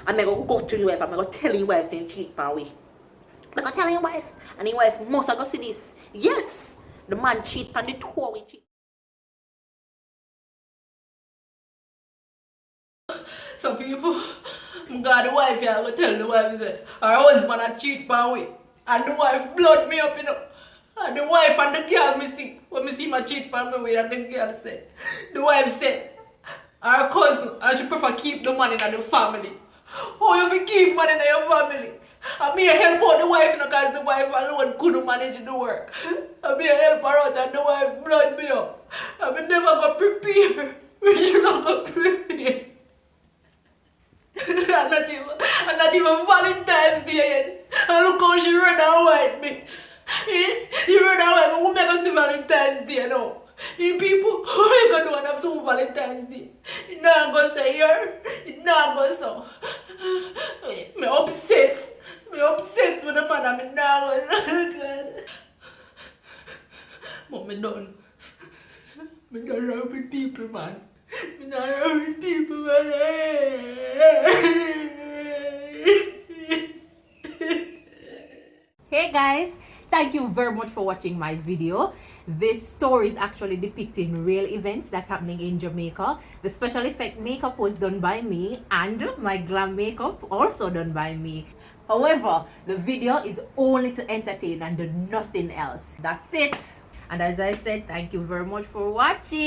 I'm going to go to your wife. I'm going to tell your wife saying cheat on we. I'm going to tell your wife. And your wife must go see this. Yes. The man cheat on the tour we cheat. Some people, God, the wife, yeah, I go tell the wife, say, her husband a cheat on we. And the wife blood me up, you know. And the wife and the girl me see, when me see my cheat on me with, and the girl said, the wife said, her cousin, and she prefer keep the money in the family. Oh, you fi keep money in your family. And me help out the wife, you know, because the wife alone couldn't manage the work. And me help her out, and the wife blood me up. And me never got prepare. We should not go prepare. And not even Valentine's Day yet. And look how she run away with me. She run away, but we make us see Valentine's Day now. You people, we gonna do and have some Valentine's Day. It not go say here. It not go so. Me obsessed. Me obsessed with the man and me not go. But me done. Me done around with people, man. Me not around with people, man. Hey guys, thank you very much for watching my video. This story is actually depicting real events that's happening in Jamaica. The special effect makeup was done by me and my glam makeup also done by me. However, the video is only to entertain and do nothing else. That's it. And as I said, thank you very much for watching.